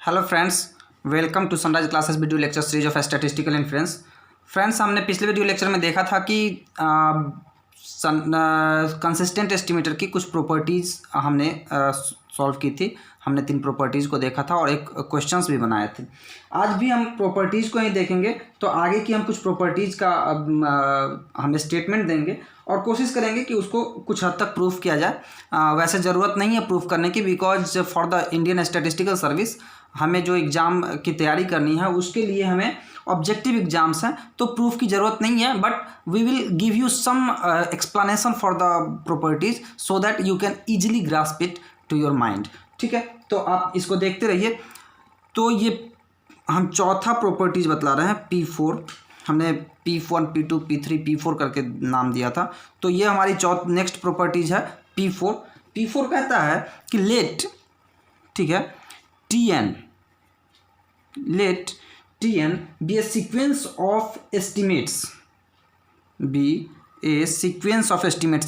Hello friends, welcome to Sunrise Classes video lecture series of statistical inference. Friends, हमने पिछले video lecture में देखा था कि कंसिस्टेंट एस्टिमेटर की कुछ प्रॉपर्टीज़ हमने सॉल्व की थी। हमने 3 प्रॉपर्टीज़ को देखा था और एक क्वेश्चंस भी बनाए थे। आज भी हम प्रॉपर्टीज़ को ही देखेंगे, तो आगे की हम कुछ प्रॉपर्टीज़ का हमें स्टेटमेंट देंगे और कोशिश करेंगे कि उसको कुछ हद तक प्रूफ किया जाए। वैसे ज़रूरत नहीं है प्रूफ करने की, because for the Indian statistical service हमें जो एग्ज़ाम की तैयारी करनी है उसके लिए हमें ऑब्जेक्टिव एग्जाम्स हैं, तो प्रूफ की ज़रूरत नहीं है। But we will give you some explanation for the properties so that you can easily grasp it to your mind. ठीक है, तो आप इसको देखते रहिए। तो ये हम चौथा प्रॉपर्टीज़ बतला रहे हैं, P4। हमने P1, P2, P3, P4 करके नाम दिया था। तो ये हमारी नेक्स्ट प्रॉपर्टीज़ है P4। P4 कहता है कि लेट, ठीक है, let Tn be a sequence of estimates,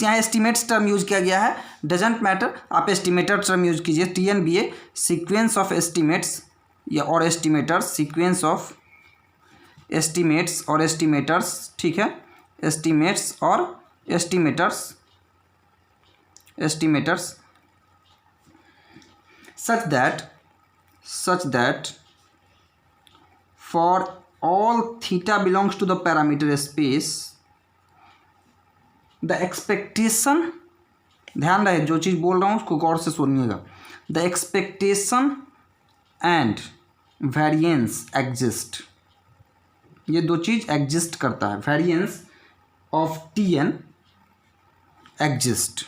यहाँ एस्टिमेट्स टर्म यूज किया गया है, डजेंट मैटर, आप एस्टिमेटर टर्म यूज कीजिए। Tn be a sequence of estimates या और एस्टिमेटर्स, सीक्वेंस ऑफ एस्टिमेट्स और एस्टिमेटर्स, ठीक है, एस्टिमेट्स और estimators such that for all theta belongs to the parameter space the expectation, ध्यान रहे जो चीज़ बोल रहा हूँ उसको गौर से सुनिएगा, the expectation and variance exist, ये दो चीज़ एग्जिस्ट करता है, वेरिएंस ऑफ Tn एग्जिस्ट,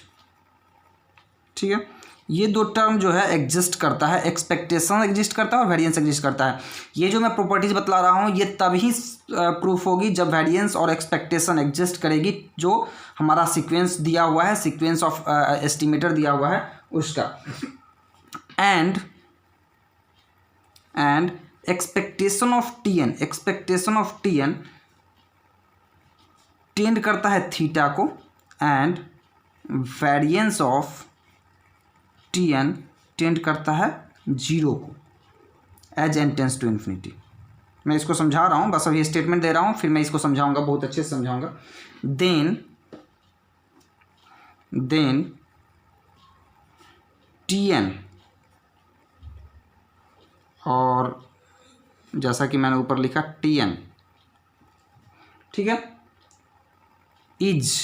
ठीक है। ये दो टर्म जो है एग्जिस्ट करता है, एक्सपेक्टेशन एग्जिस्ट करता है और वेरिएंस एग्जिस्ट करता है। ये जो मैं प्रॉपर्टीज बतला रहा हूँ ये तभी प्रूफ होगी जब वेरिएंस और एक्सपेक्टेशन एग्जिस्ट करेगी, जो हमारा सीक्वेंस दिया हुआ है, सीक्वेंस ऑफ एस्टिमेटर दिया हुआ है उसका। And expectation of Tn tend करता है थीटा को, and variance of Tn tend करता है 0 को, as n tends to infinity. मैं इसको समझा रहा हूँ, बस अभी स्टेटमेंट दे रहा हूँ, फिर मैं इसको समझाऊंगा, बहुत अच्छे से समझाऊंगा। देन Tn, और जैसा कि मैंने ऊपर लिखा Tn, ठीक है, इज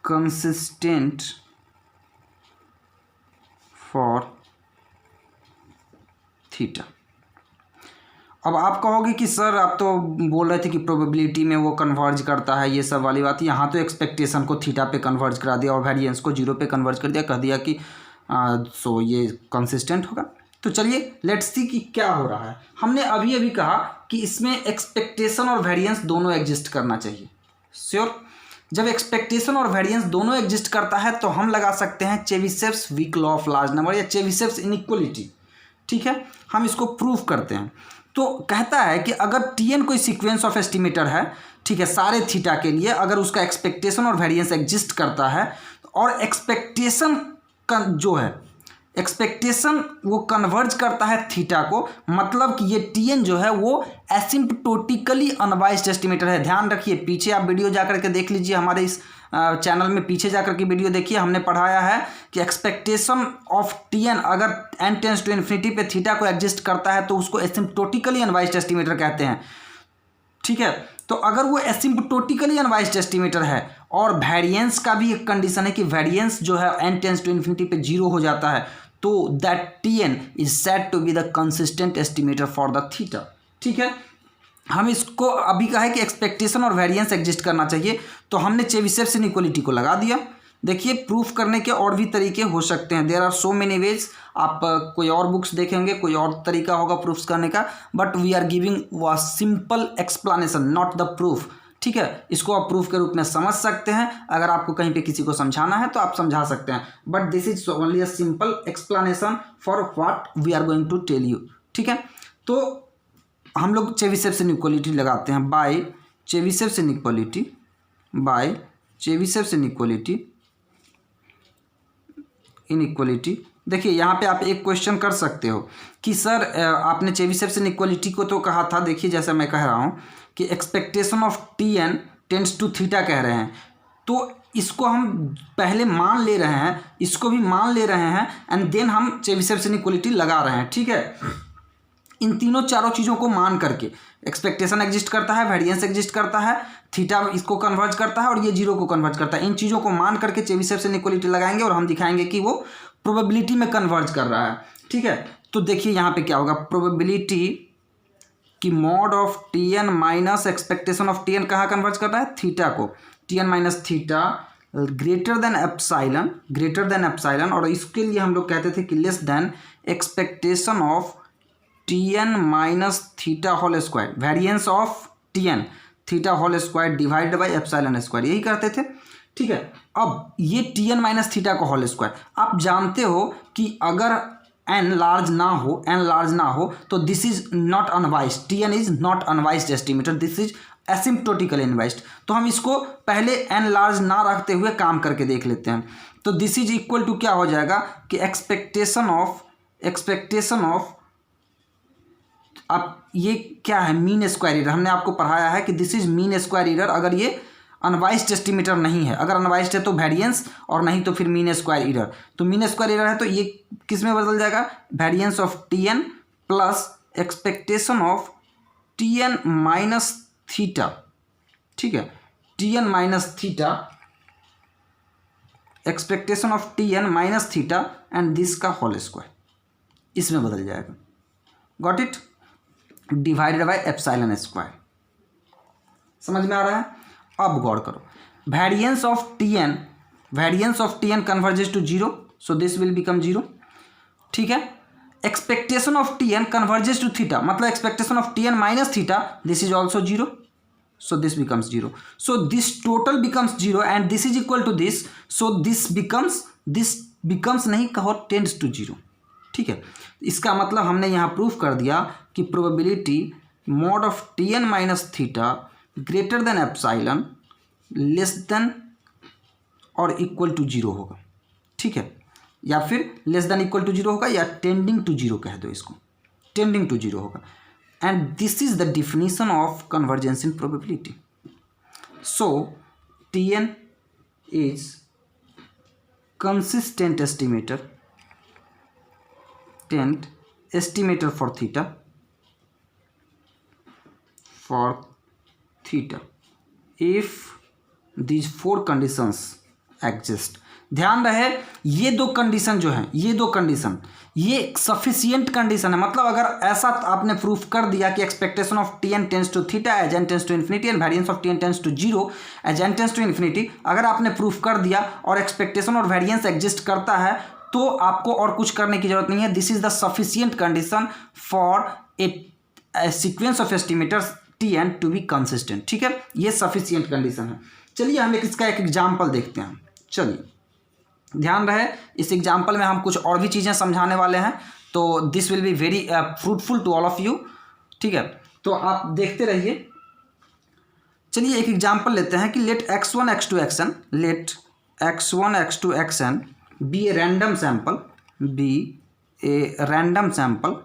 कंसिस्टेंट फॉर थीटा। अब आप कहोगे कि सर आप तो बोल रहे थे कि प्रोबेबिलिटी में वो कन्वर्ज करता है, ये सब वाली बात, यहाँ तो एक्सपेक्टेशन को थीटा पे कन्वर्ज करा दिया और वेरिएंस को 0 पे कन्वर्ज कर दिया, कह दिया कि सो ये कंसिस्टेंट होगा। तो चलिए लेट्स सी कि क्या हो रहा है। हमने अभी अभी कहा कि इसमें एक्सपेक्टेशन और वेरिएंस दोनों एग्जिस्ट करना चाहिए। श्योर, जब एक्सपेक्टेशन और वेरिएंस दोनों एग्जिस्ट करता है तो हम लगा सकते हैं Chebyshev's weak law of large number या चेबिशेव्स इनइक्वालिटी, ठीक है। हम इसको प्रूव करते हैं। तो कहता है कि अगर Tn कोई सीक्वेंस ऑफ एस्टिमेटर है, ठीक है, सारे थीटा के लिए, अगर उसका एक्सपेक्टेशन और वेरिएंस एग्जिस्ट करता है और एक्सपेक्टेशन का जो है एक्सपेक्टेशन वो कन्वर्ज करता है थीटा को, मतलब कि ये Tn जो है वो एसिम्प्टोटिकली अनबाइस्ड एस्टिमेटर है। ध्यान रखिए, पीछे आप वीडियो जाकर के देख लीजिए, हमारे इस चैनल में पीछे जाकर के वीडियो देखिए, हमने पढ़ाया है कि एक्सपेक्टेशन ऑफ Tn अगर n टेंड्स टू इन्फिनिटी पे थीटा को एग्जिस्ट करता है तो उसको एसिम्प्टोटिकली अनबाइस्ड एस्टिमेटर कहते हैं, ठीक है। तो अगर वो एसिम्प्टोटिकली अनबाइस्ड एस्टिमेटर है और वेरिएंस का भी एक कंडीशन है कि वेरिएंस जो है n टेंड्स टू इन्फिनिटी पे 0 हो जाता है, तो that Tn is said to be the consistent estimator for the theta, ठीक है। हम इसको अभी कहा है कि एक्सपेक्टेशन और वेरिएंस एग्जिस्ट करना चाहिए, तो हमने चेबिशेव्स इनइक्वालिटी को लगा दिया। देखिए, प्रूफ करने के और भी तरीके हो सकते हैं, there are so many ways. आप कोई और बुक्स देखेंगे, कोई और तरीका होगा प्रूफ करने का, बट वी आर गिविंग व simple explanation, not the proof, ठीक है। इसको आप प्रूफ के रूप में समझ सकते हैं, अगर आपको कहीं पे किसी को समझाना है तो आप समझा सकते हैं, but this is only a simple explanation for what we are going to tell you, ठीक है। तो हम लोग चेबिशेव्स इनइक्वालिटी लगाते हैं, बाय चेबिशेव्स इनइक्वालिटी देखिए यहाँ पे आप एक क्वेश्चन कर सकते हो कि सर आपने चेबीशेव इनइक्वालिटी को तो कहा था, देखिए जैसा मैं कह रहा हूँ कि expectation of T n tends to theta कह रहे हैं, तो इसको हम पहले मान ले रहे हैं, इसको भी मान ले रहे हैं, एंड देन हम चेबीशेव इनइक्वालिटी लगा रहे हैं। ठीक है, इन तीनों चारों चीज़ों को मान करके एक्सपेक्टेशन एग्जिस्ट करता है, वेरिएंस एग्जिस्ट करता है, थीटा इसको कन्वर्ज करता है और ये जीरो को कन्वर्ज करता है। इन चीज़ों को मान करके चेबीशेव इनइक्वालिटी लगाएंगे और हम दिखाएंगे कि वो प्रोबेबिलिटी में कन्वर्ज कर रहा है। ठीक है, तो देखिए यहाँ पे क्या होगा, प्रोबेबिलिटी कि mod of T N minus expectation of T n कहाँ कन्वर्ज कर रहा है, थीटा को, T N minus theta greater than epsilon, और इसके लिए हम लोग कहते थे कि less than expectation of T N minus theta whole square, variance of T n theta whole square divided by epsilon square, यही करते थे। ठीक है, अब ये टी एन माइनस थीटा का होल स्क्वायर, आप जानते हो कि अगर एन लार्ज ना हो तो this is not unbiased, T N is not unbiased estimator, this is asymptotical unbiased. तो हम इसको पहले एन लार्ज ना रखते हुए काम करके देख लेते हैं। तो दिस इज इक्वल टू क्या हो जाएगा कि एक्सपेक्टेशन ऑफ अब ये क्या है, मीन स्क्वायर एरर। हमने आपको पढ़ाया है कि this is mean square error अगर ये अनवाइज्ड एस्टिमेटर नहीं है, अगर अनवाइज्ड है तो वेरिएंस और नहीं तो फिर मीन स्क्वायर एरर। तो मीन स्क्वायर एरर है तो ये किस में बदल जाएगा, variance of T n plus expectation of T N minus theta. ठीक है, T N minus theta, expectation of T N minus theta and this का होल स्क्वायर, इसमें बदल जाएगा। Got it, divided by epsilon square. समझ में आ रहा है? अब गौर करो, variance of T N converges to zero, so this will become zero. ठीक है, expectation of T N converges to theta, मतलब expectation of T N minus theta, this is also zero, so this becomes 0, so this total becomes 0 and this is equal to this, so this becomes नहीं कहो tends to 0। ठीक है, इसका मतलब हमने यहाँ proof कर दिया कि probability mod of T N minus theta greater than epsilon less than और इक्वल टू 0 होगा। ठीक है, या फिर लेस देन इक्वल टू 0 होगा या टेंडिंग टू 0 कह दो इसको, टेंडिंग टू 0 होगा। And this is the definition of convergence in probability. So Tn is consistent estimator for theta, if these four conditions exist। ध्यान रहे ये दो कंडीशन जो हैं, ये सफिशियंट कंडीशन है। मतलब अगर ऐसा आपने प्रूफ कर दिया कि expectation of T n tends to theta as n tends to infinity and variance of T n tends to 0 as n tends to infinity, अगर आपने प्रूफ कर दिया और एक्सपेक्टेशन और वेरिएंस एग्जिस्ट करता है तो आपको और कुछ करने की जरूरत नहीं है। This is the sufficient condition for a sequence of estimators T n to be consistent. ठीक है, ये सफिशियंट कंडीशन है। चलिए हम इसका एक एग्जाम्पल देखते हैं। चलिए ध्यान रहे, इस एग्जाम्पल में हम कुछ और भी चीज़ें समझाने वाले हैं, तो this will be very fruitful to all of you. ठीक है, तो आप देखते रहिए। चलिए एक एग्जाम्पल लेते हैं कि let x1 x2 xn be a random sample.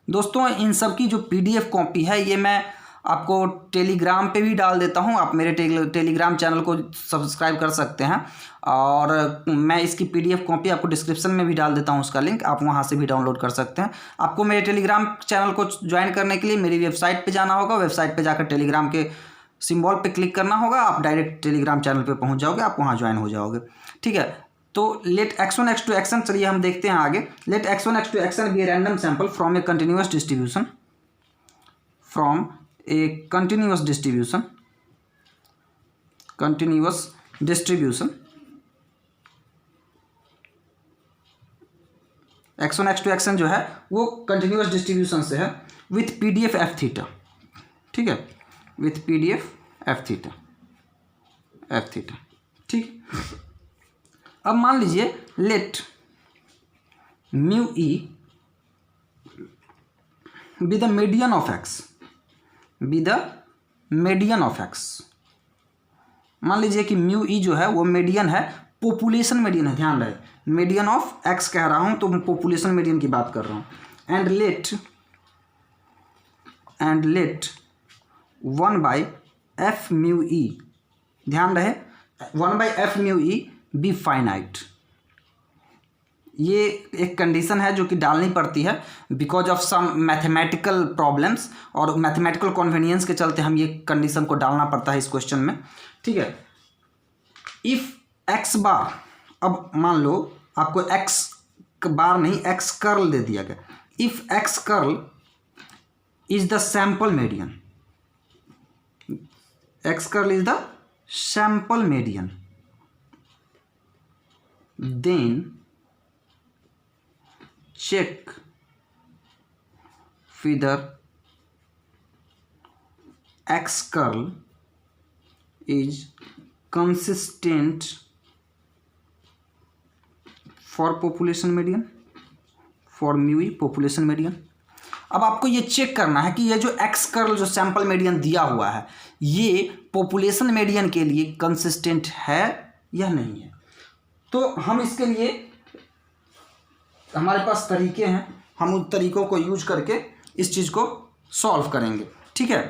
दोस्तों इन सब की जो PDF कॉपी है ये मैं आपको टेलीग्राम पे भी डाल देता हूँ, आप मेरे टेलीग्राम चैनल को सब्सक्राइब कर सकते हैं, और मैं इसकी PDF कॉपी आपको डिस्क्रिप्शन में भी डाल देता हूँ, उसका लिंक आप वहाँ से भी डाउनलोड कर सकते हैं। आपको मेरे टेलीग्राम चैनल को ज्वाइन करने के लिए मेरी वेबसाइट पे जाना होगा, वेबसाइट पे जाकर टेलीग्राम के सिंबल पे क्लिक करना होगा, आप डायरेक्ट टेलीग्राम चैनल पे पहुँच जाओगे, आप वहाँ ज्वाइन हो जाओगे। ठीक है, तो लेट x1 x2 xn, चलिए हम देखते हैं आगे। Let x1 x2 xn be a random sample from a continuous distribution, x1 x2 xn जो है वो कंटिन्यूअस डिस्ट्रीब्यूशन से है विथ PDF f थीटा। ठीक है, विथ PDF f थीटा। ठीक, अब मान लीजिए let mu e be the median of x. मान लीजिए कि म्यू ई जो है वो मीडियन है, पॉपुलेशन मीडियन है। ध्यान रहे मीडियन ऑफ एक्स कह रहा हूँ तो पॉपुलेशन मीडियन की बात कर रहा हूँ। And let 1/f mu E, ध्यान रहे 1/f mu e be finite. ये एक कंडीशन है जो कि डालनी पड़ती है because of some mathematical problems, और मैथमेटिकल कन्वीनियंस के चलते हम ये कंडीशन को डालना पड़ता है इस क्वेश्चन में, ठीक है। इफ़ एक्स बार, अब मान लो आपको एक्स बार नहीं एक्स कर्ल दे दिया गया, if x curl is the sample median, x curl is the sample median, then check whether x curl is consistent for population median, for mu e population median। अब आपको ये check करना है कि ये जो x कर्ल जो sample median दिया हुआ है ये पॉपुलेशन मीडियन के लिए कंसिस्टेंट है या नहीं है। तो हम इसके लिए हमारे पास तरीके हैं, हम उन तरीकों को यूज करके इस चीज़ को सॉल्व करेंगे, ठीक है।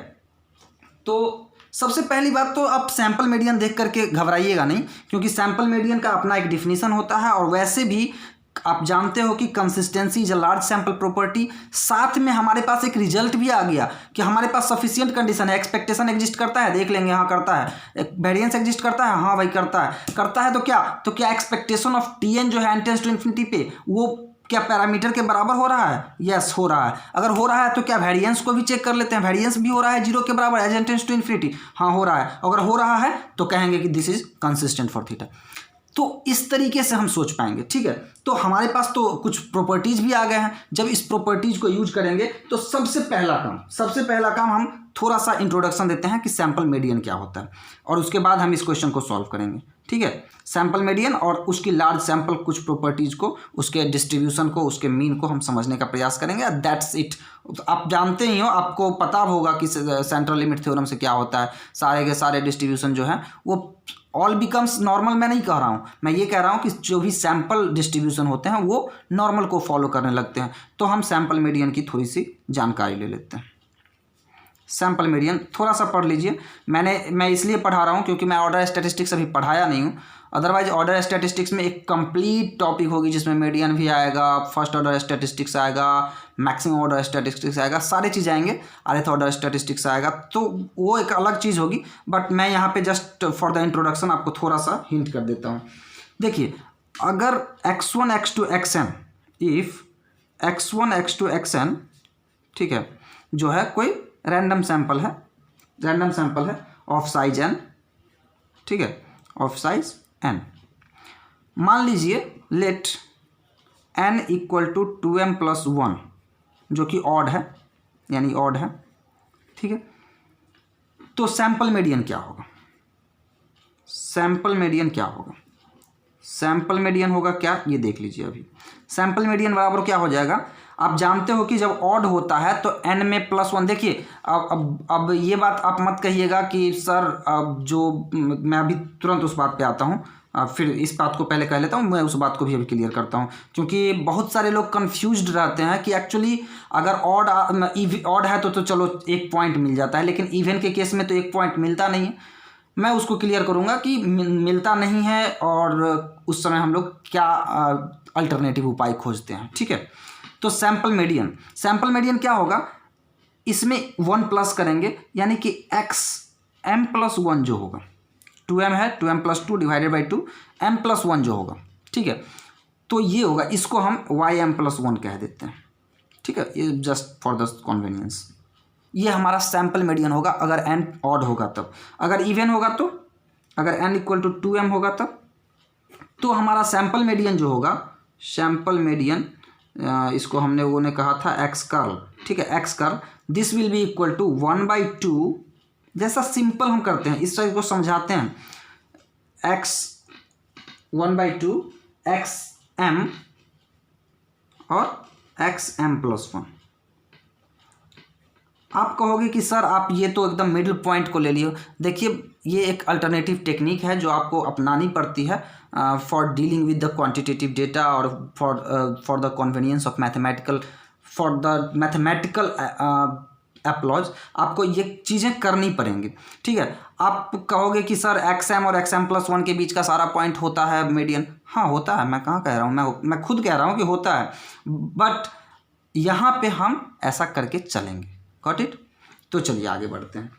तो सबसे पहली बात तो आप सैंपल मीडियन देख करके घबराइएगा नहीं, क्योंकि सैंपल मीडियन का अपना एक डिफिनीशन होता है, और वैसे भी आप जानते हो कि consistency is a large sample property. साथ में हमारे पास एक रिजल्ट भी आ गया कि हमारे पास सफिशिएंट कंडीशन है, एक्सपेक्टेशन एग्जिस्ट करता है, देख लेंगे हाँ करता है, वेरिएंस एग्जिस्ट करता है, हाँ भाई करता है तो क्या एक्सपेक्टेशन ऑफ टी एन जो है n टेंड्स टू इन्फिनिटी पे वो क्या पैरामीटर के बराबर हो रहा है? यस हो रहा है। अगर हो रहा है तो क्या वेरिएंस को भी चेक कर लेते हैं, वेरिएंस भी हो रहा है 0 के बराबर as n tends to infinity, हाँ हो रहा है। अगर हो रहा है तो कहेंगे कि this is consistent for theta. तो इस तरीके से हम सोच पाएंगे, ठीक है। तो हमारे पास तो कुछ प्रॉपर्टीज भी आ गए हैं, जब इस प्रॉपर्टीज को यूज करेंगे तो सबसे पहला काम हम थोड़ा सा इंट्रोडक्शन देते हैं कि सैंपल मीडियन क्या होता है, और उसके बाद हम इस क्वेश्चन को सॉल्व करेंगे, ठीक है। सैंपल मीडियन और उसकी लार्ज सैंपल कुछ प्रॉपर्टीज को, उसके डिस्ट्रीब्यूशन को, उसके मीन को हम समझने का प्रयास करेंगे। That's it. आप जानते ही हो, आपको पता होगा कि सेंट्रल लिमिट थ्योरम से क्या होता है। सारे के सारे डिस्ट्रीब्यूशन जो है वो ऑल बिकम्स नॉर्मल। मैं नहीं कह रहा हूँ, मैं ये कह रहा हूँ कि जो भी सैंपल डिस्ट्रीब्यूशन होते हैं वो नॉर्मल को फॉलो करने लगते हैं। तो हम सैंपल मीडियन की थोड़ी सी जानकारी ले लेते हैं। सैंपल मीडियन थोड़ा सा पढ़ लीजिए। मैं इसलिए पढ़ा रहा हूँ क्योंकि मैं ऑर्डर स्टैटिस्टिक्स अभी पढ़ाया नहीं हूँ। अदरवाइज ऑर्डर स्टैटिस्टिक्स में एक कंप्लीट टॉपिक होगी जिसमें मीडियन भी आएगा, फर्स्ट ऑर्डर स्टैटिस्टिक्स आएगा, मैक्सिमम ऑर्डर स्टैटिस्टिक्स आएगा, सारी चीज़ आएंगे, nth ऑर्डर स्टैटिस्टिक्स आएगा, तो वो एक अलग चीज़ होगी। बट मैं यहाँ पे जस्ट फॉर द इंट्रोडक्शन आपको थोड़ा सा हिंट कर देता हूँ। देखिए, अगर x1 x2 xn, if x1 x2 xn, ठीक है, जो है कोई रैंडम सैंपल है ऑफ साइज n, ठीक है, ऑफ साइज n। मान लीजिए late n equal to 2m + 1, जो कि ऑड है, यानी ऑड है, ठीक है। तो सैंपल मीडियन क्या होगा? सैंपल मीडियन होगा क्या, ये देख लीजिए। अभी सैंपल मीडियन बराबर क्या हो जाएगा? आप जानते हो कि जब ऑड होता है तो n में +1। देखिए अब ये बात आप मत कहिएगा कि सर अब जो, मैं अभी तुरंत उस बात पे आता हूँ, फिर इस बात को पहले कह लेता हूँ, मैं उस बात को भी अभी क्लियर करता हूँ, क्योंकि बहुत सारे लोग कंफ्यूज्ड रहते हैं कि एक्चुअली अगर ऑड है तो चलो 1 पॉइंट मिल जाता है, लेकिन इवन के केस में तो 1 पॉइंट मिलता नहीं है। मैं उसको क्लियर करूँगा कि मिलता नहीं है और उस समय हम लोग क्या अल्टरनेटिव उपाय खोजते हैं, ठीक है। तो सैंपल मीडियन क्या होगा? इसमें 1 प्लस करेंगे, यानी कि xm + 1 जो होगा, 2m है, 2m + 2 डिवाइडेड बाई 2, m + 1 जो होगा, ठीक है। तो ये होगा, इसको हम ym + 1 कह देते हैं, ठीक है, ये जस्ट फॉर द कन्वीनियंस। ये हमारा सैंपल मीडियन होगा अगर n ऑड होगा तब। अगर इवन होगा तो, अगर n इक्वल टू 2m होगा तब, तो हमारा सैंपल मीडियन जो होगा, सैंपल मीडियन इसको वो ने कहा था x कर्ल, ठीक है, x curl, this will be equal to 1/2। जैसा सिंपल हम करते हैं इस चीज़ को समझाते हैं, x 1/2 xm और xm + 1। आप कहोगे कि सर आप ये तो एकदम मिडिल पॉइंट को ले लियो। देखिए, ये एक अल्टरनेटिव टेक्निक है जो आपको अपनानी पड़ती है for dealing with the quantitative data or for the convenience of mathematical applause आपको ये चीज़ें करनी पड़ेंगी। ठीक है, आप कहोगे कि सर XM और XM+1 के बीच का सारा पॉइंट होता है मीडियन। हाँ होता है, मैं कहाँ कह रहा हूँ, मैं खुद कह रहा हूँ कि होता है, बट यहाँ पे हम ऐसा करके चलेंगे। Got it? तो चलिए आगे बढ़ते हैं।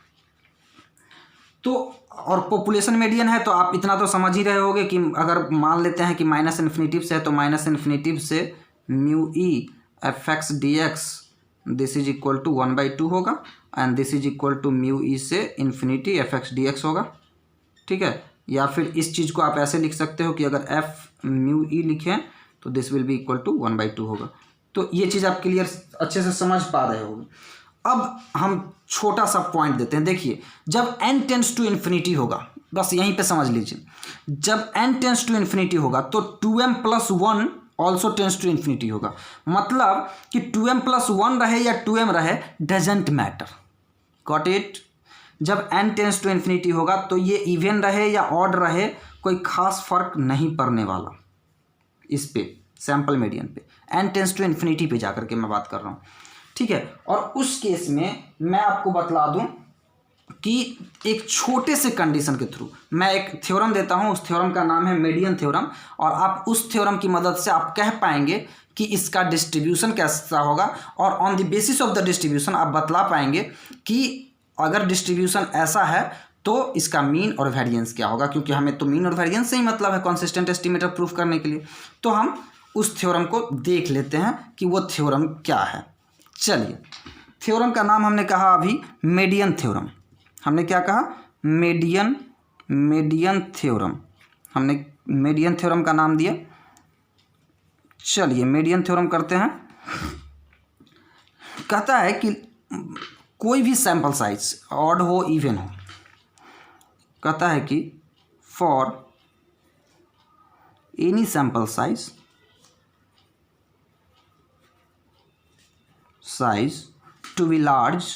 तो और पॉपुलेशन मीडियन है तो आप इतना तो समझ ही रहे होगे कि अगर मान लेते हैं कि माइनस इन्फिनेटिव से है तो माइनस इन्फिनेटिव से mu e fx dx this is equal to 1/2 होगा and this is equal to mu e से इन्फिनिटी fx dx होगा। ठीक है, या फिर इस चीज़ को आप ऐसे लिख सकते हो कि अगर f म्यू ई लिखें तो this will be equal to 1/2 होगा। तो ये चीज़ आप क्लियर अच्छे से समझ पा रहे होगे। अब हम छोटा सा पॉइंट देते हैं। देखिए, जब n टेंड्स टू इन्फिनिटी होगा, बस यहीं पे समझ लीजिए, जब n टेंड्स टू इन्फिनिटी होगा तो 2m+1 also tends to infinity होगा। मतलब कि 2m+1 रहे या 2m रहे, डजेंट मैटर। Got it? जब n टेंड्स टू इन्फिनिटी होगा तो ये इवन रहे या ऑड रहे, कोई खास फर्क नहीं पड़ने वाला इस पे, सैम्पल मीडियन पे। n टेंड्स टू इन्फिनिटी पे जाकर के मैं बात कर रहा हूँ। ठीक है, और उस केस में मैं आपको बतला दूं कि एक छोटे से कंडीशन के थ्रू मैं एक थ्योरम देता हूं, उस थ्योरम का नाम है मीडियन थ्योरम, और आप उस थ्योरम की मदद से आप कह पाएंगे कि इसका डिस्ट्रीब्यूशन कैसा होगा, और on the basis of the distribution आप बतला पाएंगे कि अगर डिस्ट्रीब्यूशन ऐसा है तो इसका मीन और वेरिएंस क्या होगा, क्योंकि हमें तो मीन और वेरिएंस से ही मतलब है कंसिस्टेंट एस्टिमेटर प्रूफ करने के लिए। तो हम उस थ्योरम को देख लेते हैं कि वो थ्योरम क्या है। चलिए, थ्योरम का नाम हमने कहा अभी मीडियन थ्योरम। हमने क्या कहा? Median theorem. हमने मीडियन थ्योरम का नाम दिया। चलिए मीडियन थ्योरम करते हैं। कहता है कि कोई भी सैंपल साइज ऑड हो इवन हो, कहता है कि for any sample size to be large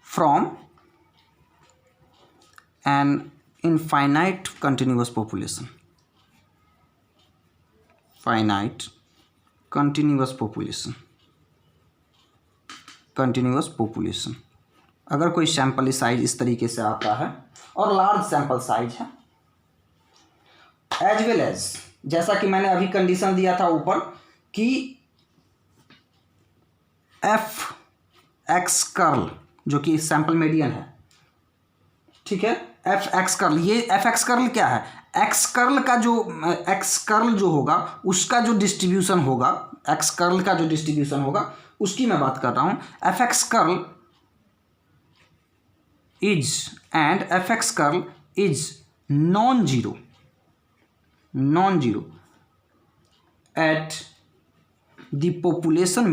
from an infinite continuous population, अगर कोई सैंपल साइज इस तरीके से आता है और लार्ज सैंपल साइज है, एज वेल एज, जैसा कि मैंने अभी कंडीशन दिया था ऊपर कि एफ एक्स कर्ल जो कि सैंपल मीडियन है, ठीक है, एफ एक्स कर्ल, ये एफ एक्स कर्ल क्या है? एक्स कर्ल जो होगा उसका जो डिस्ट्रीब्यूशन होगा, एक्स कर्ल का जो डिस्ट्रीब्यूशन होगा उसकी मैं बात कर रहा हूं। F x curl is non zero at the population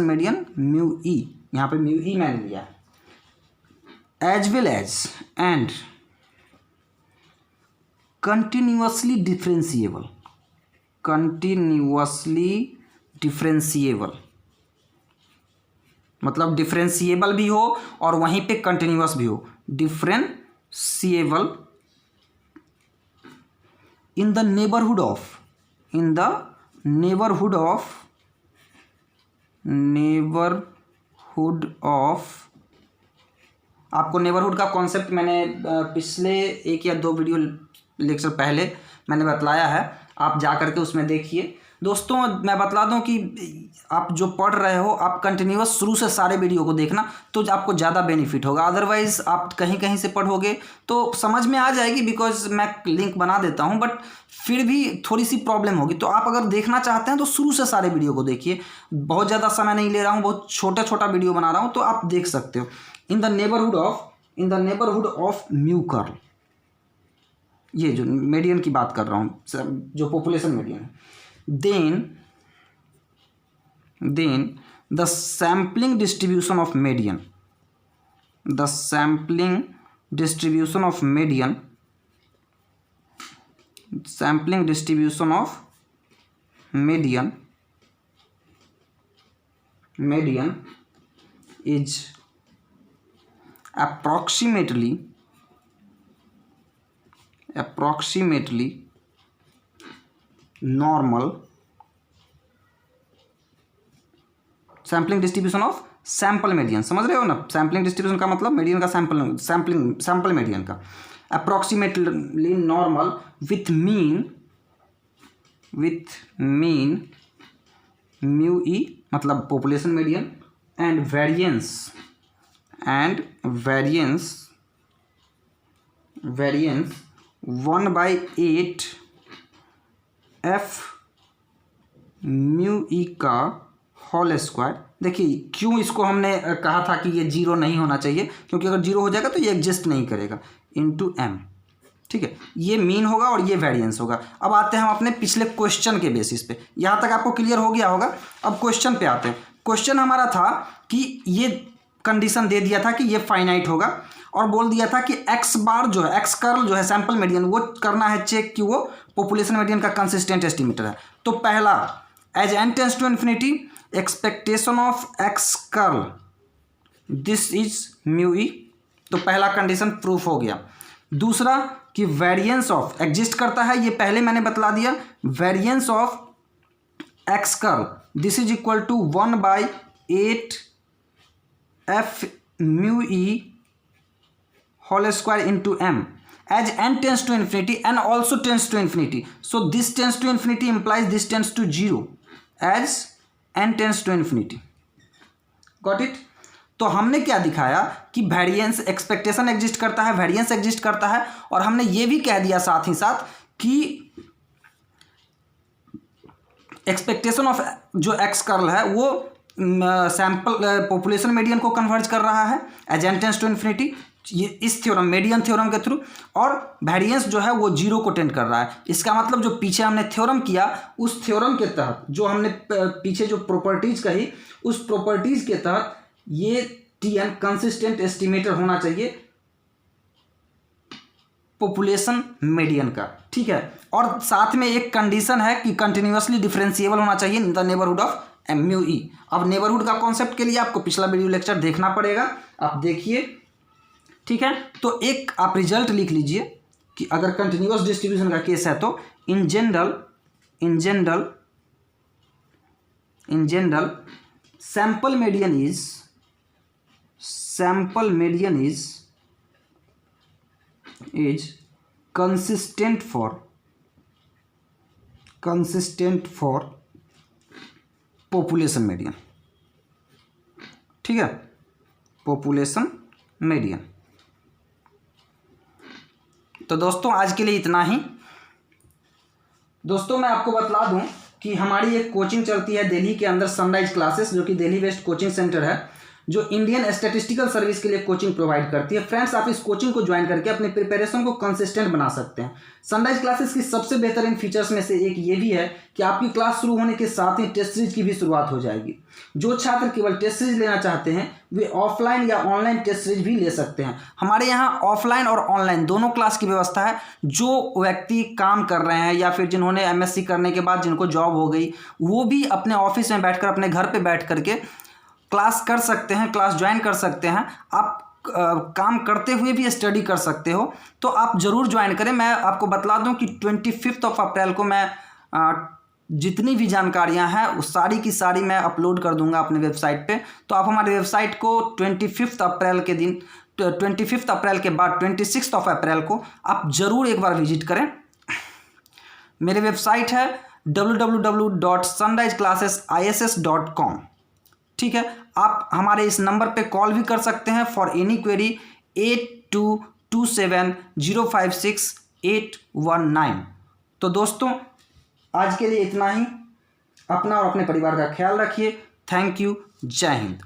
median mu e, यहाँ पे mu e मैंने लिया है, as well as and continuously differentiable, मतलब डिफरेंशिएबल भी हो और वहीं पे कंटिन्यूअस भी हो, differentiable in the neighbourhood of आपको नेबरहुड का कॉन्सेप्ट मैंने पिछले 1 या 2 वीडियो लेक्चर पहले मैंने बतलाया है, आप जा करके उसमें देखिए। दोस्तों मैं बतला दूं कि आप जो पढ़ रहे हो आप कंटिन्यूअस शुरू से सारे वीडियो को देखना, तो आपको ज़्यादा बेनिफिट होगा। अदरवाइज़ आप कहीं से पढ़ोगे तो समझ में आ जाएगी, बिकॉज मैं लिंक बना देता हूं, बट फिर भी थोड़ी सी प्रॉब्लम होगी। तो आप अगर देखना चाहते हैं तो शुरू से सारे वीडियो को देखिए। बहुत ज़्यादा समय नहीं ले रहा हूँ, बहुत छोटा वीडियो बना रहा हूँ, तो आप देख सकते हो। इन the neighbourhood of mu curl, ये जो मीडियन की बात कर रहा हूँ, जो पॉपुलेशन मीडियन है, then the sampling distribution of median median is approximately normal sampling distribution of sample median. समझ रहे हो ना, सैम्पलिंग डिस्ट्रीब्यूशन का मतलब मीडियन का सैम्पल मीडियन का। Approximately normal with mean mu e मतलब population median and variance 1/8 f mu e का होल स्क्वायर। देखिए क्यों इसको हमने कहा था कि ये जीरो नहीं होना चाहिए, क्योंकि अगर जीरो हो जाएगा तो ये एग्जिस्ट नहीं करेगा, इनटू एम। ठीक है, ये मीन होगा और ये वेरिएंस होगा। अब आते हैं हम अपने पिछले क्वेश्चन के बेसिस पे। यहाँ तक आपको क्लियर हो गया होगा। अब क्वेश्चन पे आते हैं। क्वेश्चन हमारा था कि ये कंडीशन दे दिया था कि ये फाइनाइट होगा और बोल दिया था कि एक्स बार जो है, एक्स कर्ल जो है सैम्पल मीडियन, वो करना है चेक कि वो पॉपुलेशन मीडियन का कंसिस्टेंट एस्टिमेटर है। तो पहला, as n tends to infinity expectation of x curl this is mu e. तो पहला कंडीशन प्रूफ हो गया। दूसरा कि वेरिएंस ऑफ एग्जिस्ट करता है, ये पहले मैंने बतला दिया। Variance of x curl this is equal to 1/8 f mu e whole square into m. As n tends to infinity, n also tends to infinity. So this tends to infinity implies this tends to 0 as n tends to infinity. Got it? तो हमने क्या दिखाया कि variance expectation exist करता है, variance exist करता है, और हमने ये भी कह दिया साथ ही साथ कि एक्सपेक्टेशन ऑफ जो एक्स कर्ल है वो सैम्पल पॉपुलेशन मीडियन को कन्वर्ज कर रहा है as n tends to infinity, ये इस थ्योरम मीडियन थ्योरम के थ्रू, और वेरिएंस जो है वो जीरो को टेंड कर रहा है। इसका मतलब जो पीछे हमने थ्योरम किया उस थ्योरम के तहत जो हमने पीछे जो प्रॉपर्टीज कही उस प्रॉपर्टीज के तहत ये टीएन कंसिस्टेंट एस्टिमेटर होना चाहिए पॉपुलेशन मीडियन का। ठीक है, और साथ में एक कंडीशन है कि कंटिन्यूअसली डिफरेंशिएबल होना चाहिए in the neighbourhood of mu e. अब नेबरहुड का कॉन्सेप्ट के लिए आपको पिछला वीडियो लेक्चर देखना पड़ेगा, आप देखिए। ठीक है, तो एक आप रिजल्ट लिख लीजिए कि अगर कंटिन्यूअस डिस्ट्रीब्यूशन का केस है तो in general sample median is consistent for population median. ठीक है, पॉपुलेशन मीडियन। तो दोस्तों आज के लिए इतना ही। दोस्तों मैं आपको बतला दूं कि हमारी एक कोचिंग चलती है दिल्ली के अंदर, सनराइज क्लासेस, जो कि दिल्ली बेस्ड कोचिंग सेंटर है, जो इंडियन स्टैटिस्टिकल सर्विस के लिए कोचिंग प्रोवाइड करती है। फ्रेंड्स, आप इस कोचिंग को ज्वाइन करके अपने प्रिपरेशन को कंसिस्टेंट बना सकते हैं। सनराइज क्लासेस की सबसे बेहतरीन फीचर्स में से एक ये भी है कि आपकी क्लास शुरू होने के साथ ही टेस्ट सीरीज की भी शुरुआत हो जाएगी। जो छात्र केवल टेस्ट सीरीज लेना चाहते हैं वे ऑफलाइन या ऑनलाइन टेस्ट सीरीज भी ले सकते हैं। हमारे यहाँ ऑफलाइन और ऑनलाइन दोनों क्लास की व्यवस्था है। जो व्यक्ति काम कर रहे हैं या फिर जिन्होंने एमएससी करने के बाद जिनको जॉब हो गई, वो भी अपने ऑफिस में बैठकर, अपने घर पे बैठ करके क्लास कर सकते हैं, क्लास ज्वाइन कर सकते हैं। आप काम करते हुए भी स्टडी कर सकते हो, तो आप ज़रूर ज्वाइन करें। मैं आपको बतला दूं कि 25 अप्रैल को मैं जितनी भी जानकारियां हैं वो सारी की सारी मैं अपलोड कर दूंगा अपने वेबसाइट पे। तो आप हमारे वेबसाइट को 25 अप्रैल के दिन, 25 अप्रैल के बाद 26 अप्रैल को आप ज़रूर एक बार विजिट करें। मेरे वेबसाइट है www.sunriseclassesis.com। ठीक है, आप हमारे इस नंबर पे कॉल भी कर सकते हैं फॉर एनी क्वेरी 8227056819। तो दोस्तों आज के लिए इतना ही। अपना और अपने परिवार का ख्याल रखिए। Thank you. जय हिंद।